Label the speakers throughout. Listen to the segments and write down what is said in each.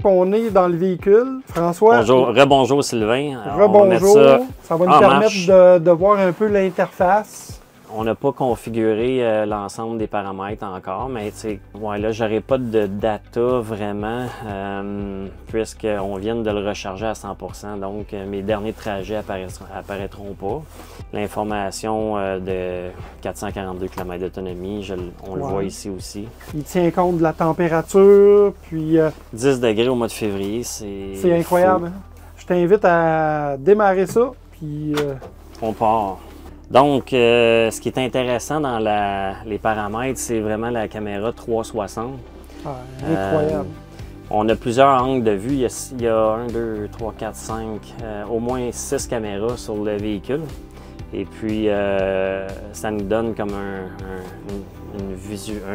Speaker 1: qu'on est dans le véhicule. François.
Speaker 2: Bonjour, rebonjour Sylvain.
Speaker 1: Rebonjour. Ça va nous permettre de voir un peu l'interface.
Speaker 2: On n'a pas configuré l'ensemble des paramètres encore, mais ouais, là, j'aurai pas de data vraiment, puisqu'on vient de le recharger à 100%, donc mes derniers trajets apparaîtront pas. L'information de 442 km d'autonomie, on le voit ici aussi. Il
Speaker 1: tient compte de la température, puis...
Speaker 2: 10 degrés au mois de février, c'est
Speaker 1: incroyable. Hein? Je t'invite à démarrer ça, puis...
Speaker 2: On part. Donc, ce qui est intéressant dans les paramètres, c'est vraiment la caméra 360.
Speaker 1: Ah, incroyable.
Speaker 2: On a plusieurs angles de vue. Il y a 1, 2, 3, 4, 5, au moins 6 caméras sur le véhicule. Et puis, ça nous donne comme un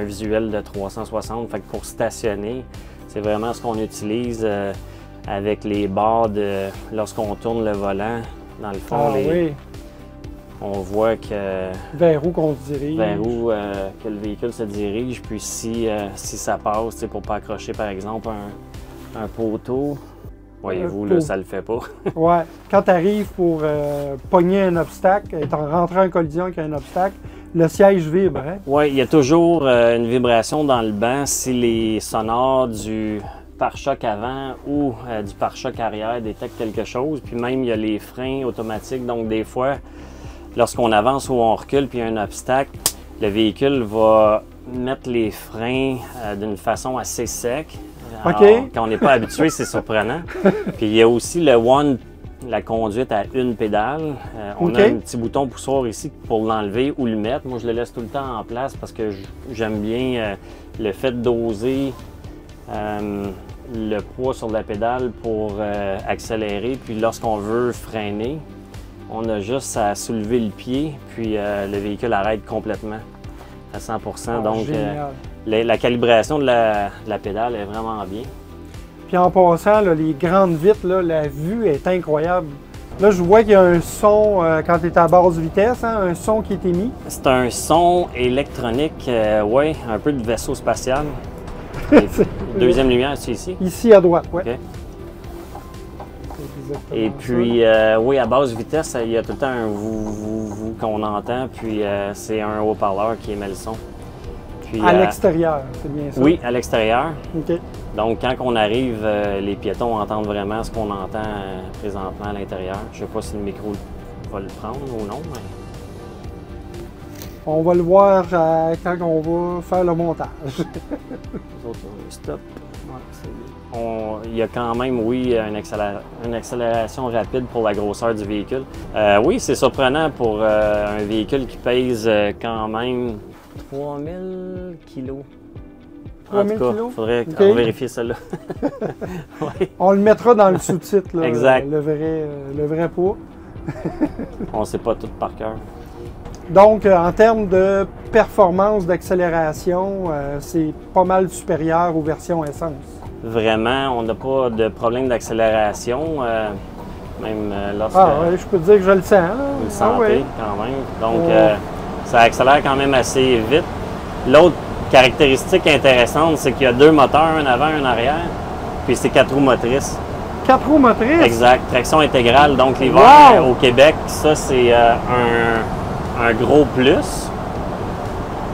Speaker 2: visuel de 360. Fait que pour stationner, c'est vraiment ce qu'on utilise avec les barres lorsqu'on tourne le volant. Dans le fond,
Speaker 1: oui.
Speaker 2: On voit que...
Speaker 1: Vers où qu'on se dirige.
Speaker 2: Vers où que le véhicule se dirige. Puis si ça passe, pour ne pas accrocher par exemple un poteau, voyez-vous, là, ça le fait pas.
Speaker 1: Oui. Quand tu arrives pour pogner un obstacle, étant rentré en collision avec un obstacle, le siège vibre. Hein?
Speaker 2: Oui, il y a toujours une vibration dans le banc si les sonores du pare-choc avant ou du pare-choc arrière détectent quelque chose. Puis même, il y a les freins automatiques. Donc des fois, lorsqu'on avance ou on recule puis il y a un obstacle, le véhicule va mettre les freins d'une façon assez sec. Alors, quand on n'est pas habitué, c'est surprenant. Puis il y a aussi le one, la conduite à une pédale. On a un petit bouton poussoir ici pour l'enlever ou le mettre. Moi, je le laisse tout le temps en place parce que j'aime bien le fait d'oser le poids sur la pédale pour accélérer. Puis lorsqu'on veut freiner, on a juste à soulever le pied, puis le véhicule arrête complètement à 100%. Donc, la calibration de la pédale est vraiment bien.
Speaker 1: Puis en passant, là, les grandes vitres, là, la vue est incroyable. Là, je vois qu'il y a un son, quand tu es à basse vitesse, hein, un son qui est émis.
Speaker 2: C'est un son électronique, oui, un peu de vaisseau spatial. Deuxième lumière, c'est ici?
Speaker 1: Ici à droite, oui.
Speaker 2: Okay. Et puis, oui, à basse vitesse, il y a tout le temps un vous qu'on entend, puis c'est un haut-parleur qui émet le son. Puis,
Speaker 1: à l'extérieur, c'est bien ça?
Speaker 2: Oui, à l'extérieur.
Speaker 1: OK.
Speaker 2: Donc, quand on arrive, les piétons entendent vraiment ce qu'on entend présentement à l'intérieur. Je ne sais pas si le micro va le prendre ou non, mais...
Speaker 1: On va le voir quand on va faire le montage.
Speaker 2: Stop. Il y a quand même, oui, une accélération rapide pour la grosseur du véhicule. Oui, c'est surprenant pour un véhicule qui pèse quand même 3000 kilos.
Speaker 1: 3000 kilos?
Speaker 2: Il faudrait vérifier cela.
Speaker 1: Oui. On le mettra dans le sous-titre,
Speaker 2: exact.
Speaker 1: Le vrai poids.
Speaker 2: On ne sait pas tout par cœur.
Speaker 1: Donc, en termes de performance d'accélération, c'est pas mal supérieur aux versions essence.
Speaker 2: Vraiment, on n'a pas de problème d'accélération, même lorsque...
Speaker 1: Ah oui, je peux te dire que je le sens. Là.
Speaker 2: Vous le sentez quand même. Donc, ça accélère quand même assez vite. L'autre caractéristique intéressante, c'est qu'il y a 2 moteurs, un avant, un arrière, puis c'est 4 roues motrices.
Speaker 1: 4 roues motrices?
Speaker 2: Exact, traction intégrale. Donc, l'hiver, au Québec, ça, c'est un gros plus.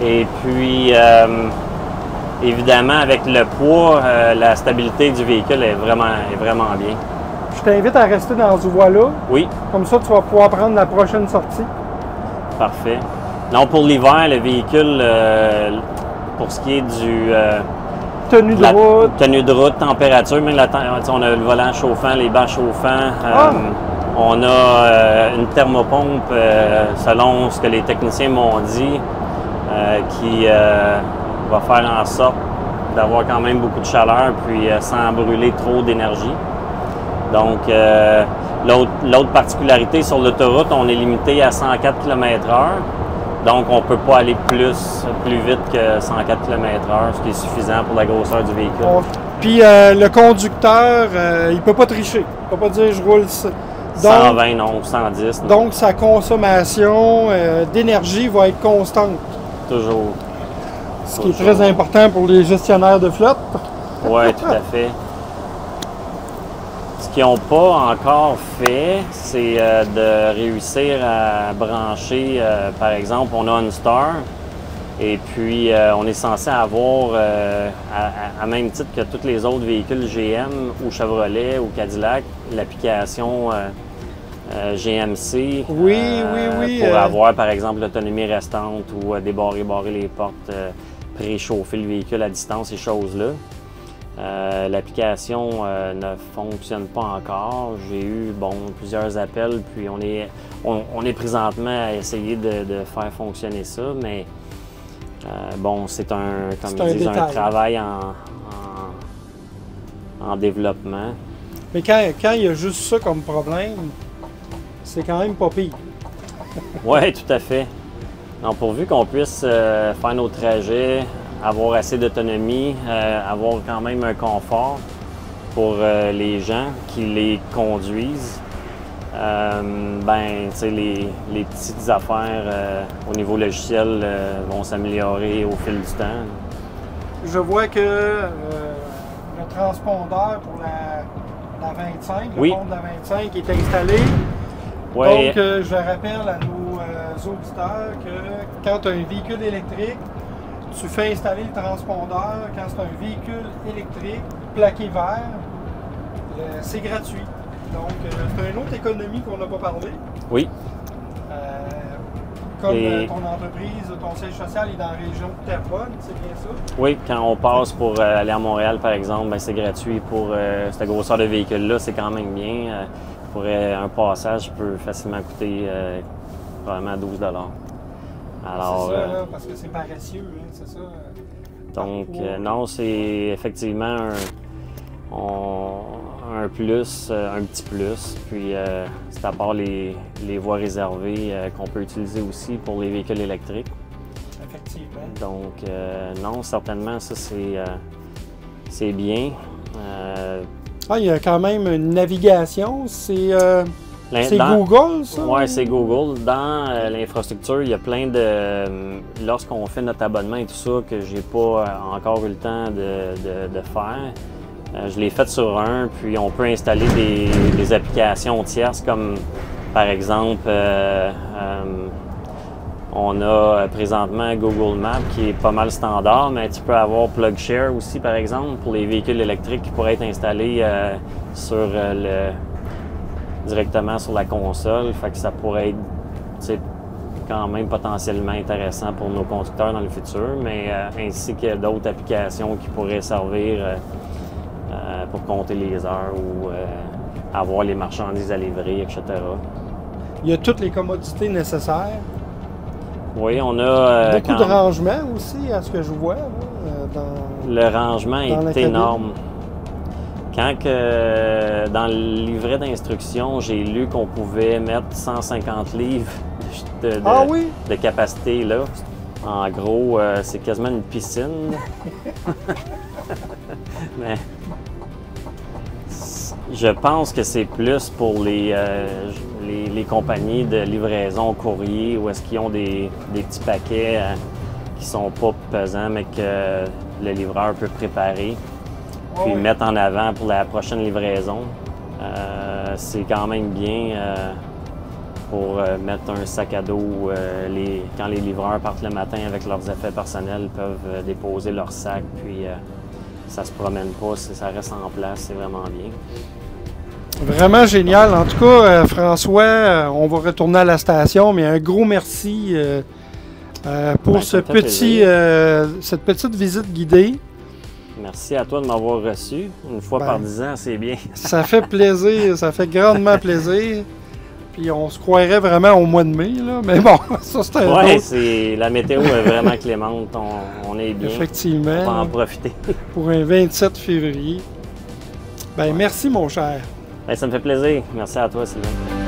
Speaker 2: Et puis... évidemment, avec le poids, la stabilité du véhicule est vraiment bien.
Speaker 1: Je t'invite à rester dans ce voie-là.
Speaker 2: Oui.
Speaker 1: Comme ça, tu vas pouvoir prendre la prochaine sortie.
Speaker 2: Parfait. Non, pour l'hiver, le véhicule, pour ce qui est du...
Speaker 1: tenue de route.
Speaker 2: Tenue de route, température, même on a le volant chauffant, les bancs chauffants. On a une thermopompe, selon ce que les techniciens m'ont dit, qui... va faire en sorte d'avoir quand même beaucoup de chaleur puis sans brûler trop d'énergie. Donc, l'autre particularité sur l'autoroute, on est limité à 104 km/h. Donc, on ne peut pas aller plus vite que 104 km/h, ce qui est suffisant pour la grosseur du véhicule.
Speaker 1: Puis, le conducteur, il ne peut pas tricher. Il ne peut pas dire « je roule ».
Speaker 2: 120, non, 110. Non.
Speaker 1: Donc, sa consommation d'énergie va être constante.
Speaker 2: Toujours.
Speaker 1: Ce qui est très important pour les gestionnaires de flotte.
Speaker 2: Oui, tout à fait. qu'ils n'ont pas encore fait, c'est de réussir à brancher, par exemple, on a une Star, et puis on est censé avoir, à même titre que tous les autres véhicules GM ou Chevrolet ou Cadillac, l'application GMC pour avoir, par exemple, l'autonomie restante ou barrer les portes, préchauffer le véhicule à distance, ces choses-là. L'application ne fonctionne pas encore. J'ai eu plusieurs appels, puis on est présentement à essayer de faire fonctionner ça, mais c'est un travail en développement.
Speaker 1: Mais quand il y a juste ça comme problème, c'est quand même pas pire.
Speaker 2: Oui, tout à fait. Donc, pourvu qu'on puisse faire nos trajets, avoir assez d'autonomie, avoir quand même un confort pour les gens qui les conduisent, les petites affaires au niveau logiciel vont s'améliorer au fil du temps.
Speaker 1: Je vois que le transpondeur pour la 25, le pont de la 25 est installé.
Speaker 2: Oui.
Speaker 1: Donc, je rappelle à nos auditeurs que quand tu as un véhicule électrique, tu fais installer le transpondeur. Quand c'est un véhicule électrique plaqué vert, c'est gratuit. Donc, c'est une autre économie qu'on n'a pas parlé.
Speaker 2: Oui.
Speaker 1: Comme ton entreprise, ton siège social est dans la région de Terrebonne, c'est bien ça?
Speaker 2: Oui, quand on passe pour aller à Montréal, par exemple, c'est gratuit pour cette grosseur de véhicule-là, c'est quand même bien. Pour un passage peut facilement coûter probablement 12 $. Alors,
Speaker 1: c'est ça, là, parce que c'est paresseux, hein, c'est ça?
Speaker 2: Donc, non, c'est effectivement un plus, un petit plus. Puis, c'est à part les voies réservées qu'on peut utiliser aussi pour les véhicules électriques.
Speaker 1: Effectivement.
Speaker 2: Donc, non, certainement, ça, c'est bien.
Speaker 1: Il y a quand même une navigation. C'est Google, ça?
Speaker 2: Oui, c'est Google. Dans l'infrastructure, il y a plein de... Lorsqu'on fait notre abonnement et tout ça, que j'ai pas encore eu le temps de faire, je l'ai fait sur un, puis on peut installer des applications tierces comme, par exemple, on a présentement Google Maps qui est pas mal standard, mais tu peux avoir PlugShare aussi, par exemple, pour les véhicules électriques qui pourraient être installés directement sur la console. Fait que ça pourrait être quand même potentiellement intéressant pour nos conducteurs dans le futur, mais ainsi que d'autres applications qui pourraient servir pour compter les heures ou avoir les marchandises à livrer, etc.
Speaker 1: Il y a toutes les commodités nécessaires.
Speaker 2: Oui, on a...
Speaker 1: beaucoup de rangement aussi, à ce que je vois. Là,
Speaker 2: le rangement est énorme. Quand dans le livret d'instruction, j'ai lu qu'on pouvait mettre 150 livres de capacité là. En gros, c'est quasiment une piscine. Mais je pense que c'est plus pour les compagnies de livraison courrier où est-ce qu'ils ont des petits paquets qui sont pas pesants, mais que le livreur peut préparer puis mettre en avant pour la prochaine livraison. C'est quand même bien pour mettre un sac à dos. Quand les livreurs partent le matin avec leurs effets personnels, ils peuvent déposer leur sac, puis ça se promène pas, ça reste en place, c'est vraiment bien.
Speaker 1: Vraiment génial. En tout cas, François, on va retourner à la station, mais un gros merci pour cette petite visite guidée.
Speaker 2: Merci à toi de m'avoir reçu. Une fois par 10 ans, c'est bien.
Speaker 1: Ça fait plaisir, ça fait grandement plaisir. Puis on se croirait vraiment au mois de mai, là. Mais bon, ça c'est un
Speaker 2: autre. La météo est vraiment clémente. On est bien.
Speaker 1: Effectivement.
Speaker 2: On va en profiter.
Speaker 1: Pour un 27 février. Merci, mon cher.
Speaker 2: Ça me fait plaisir. Merci à toi, Sylvain.